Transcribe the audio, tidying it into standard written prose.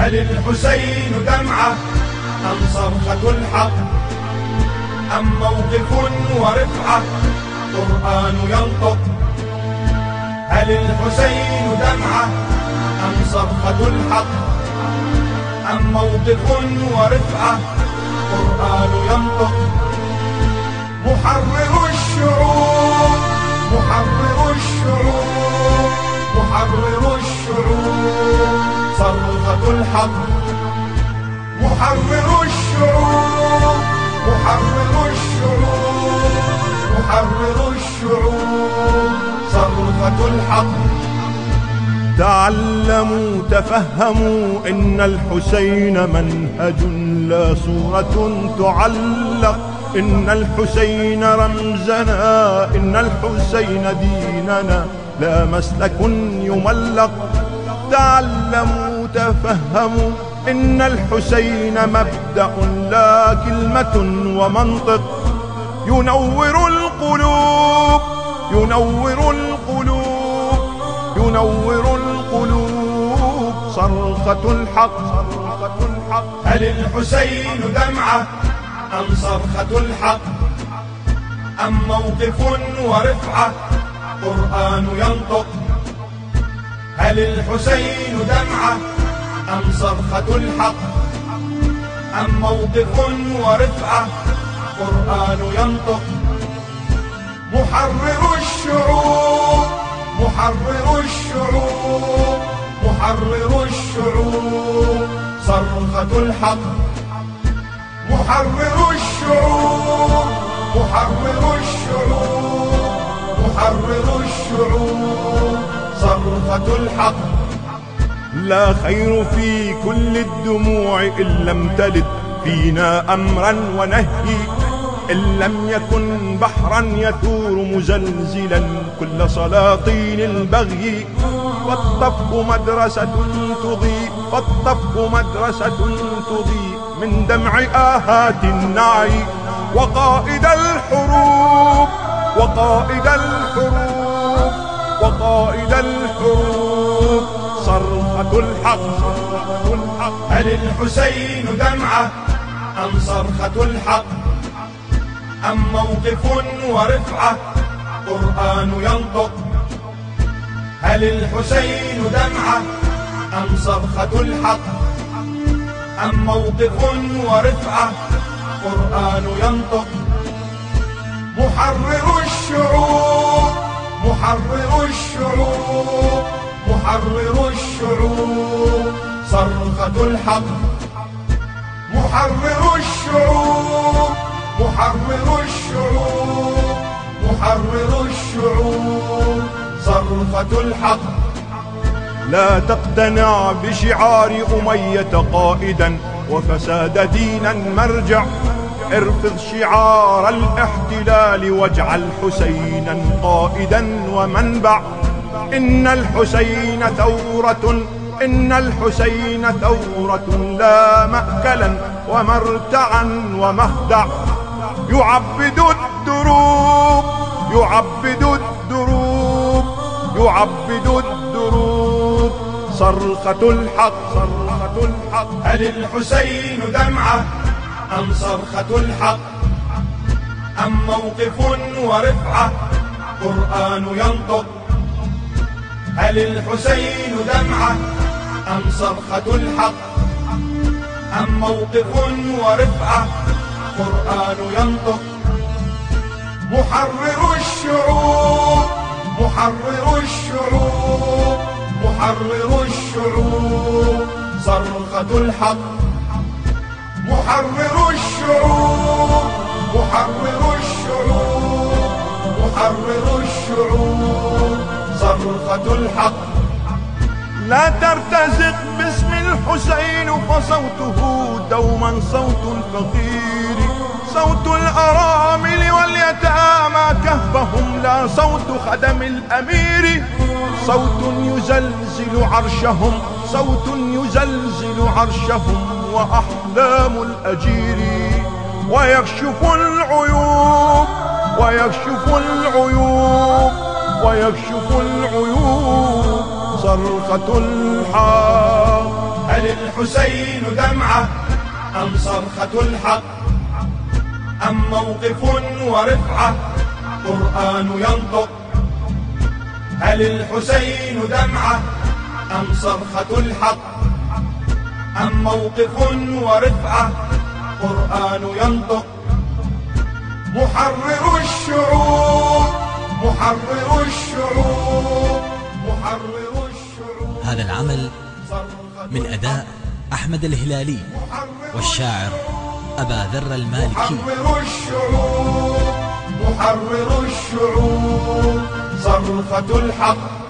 هل الحسين دمعة أم صرخة الحق أم موقف ورفعة قرآن ينطق؟ هل الحسين دمعة أم صرخة الحق أم موقف ورفعة قرآن ينطق؟ محرر الشعوب محرر الشعوب محرر الشعوب صرخة الحق. محرر الشعوب محرر الشعوب محرر الشعوب صرخة الحق. تعلموا تفهموا إن الحسين منهج لا صورة تعلق، إن الحسين رمزنا، إن الحسين ديننا لا مسلك يملق. تعلموا تفهموا إن الحسين مبدأ لا كلمة ومنطق، ينور القلوب ينور القلوب ينور القلوب صرخة الحق صرخة الحق. هل الحسين دمعة أم صرخة الحق أم موقف ورفعة قرآن ينطق؟ هل الحسين دمعة أم صرخة الحق أم موقف ورفعة قرآن ينطق؟ محرر الشعوب محرر الشعوب محرر الشعوب صرخة الحق. محرر الشعوب محرر الشعوب محرر الشعوب صرخة الحق. لا خير في كل الدموع إن لم تلد فينا أمرا ونهي، إن لم يكن بحرا يثور مزلزلا كل سلاطين البغي. والطفق مدرسة تضيء والطفق مدرسة تضيء من دمع آهات النعي. وقائد الحروب وقائد الحروب وقائد الحروب صرخة الحق صرخة الحق. هل الحسين دمعة أم صرخة الحق أم موقف ورفعة قرآن ينطق؟ هل الحسين دمعة أم صرخة الحق أم موقف ورفعة قرآن ينطق؟ محرر الشعوب محرر الشعوب محرر الشعوب صرخة الحق. محرر الشعوب محرر الشعوب محرر الشعوب صرخة الحق. لا تقتنع بشعار أمية قائدا وفساد دينا مرجع، ارفض شعار الاحتلال واجعل حسينا قائدا ومنبع. إن الحسين ثورة إن الحسين ثورة لا مأكلا ومرتعا ومخدع. يعبد الدروب يعبد الدروب يعبد الدروب صرخة الحق صرخة الحق. هل الحسين دمعة أم صرخة الحق أم موقف ورفعة قرآن ينطق؟ هل الحسين دمعة أم صرخة الحق أم موقف ورفعة قرآن ينطق؟ محرر الشعوب محرر الشعوب محرر الشعوب صرخة الحق. محرر الشعوب محرر الشعوب محرر الشعوب صرخة الحق. لا ترتزق باسم الحسين فصوته دوما صوت الفقير، صوت الأرامل واليتامى كهفهم لا صوت خدم الأمير. صوت يزلزل عرشهم صوت يزلزل عرشهم وأحلام الأجير. ويكشف العيوب ويكشف العيوب ويكشف العيوب صرخة الحق. هل الحسين دمعة أم صرخة الحق أم موقف ورفعة قرآن ينطق؟ هل الحسين دمعة أم صرخة الحق أم موقف ورفعة قرآن ينطق؟ محرر الشعوب محرر الشعوب محرر الشعوب. هذا العمل من أداء أحمد الهلالي والشاعر أبا ذر المالكي. محرر الشعوب محرر الشعوب صرخة الحق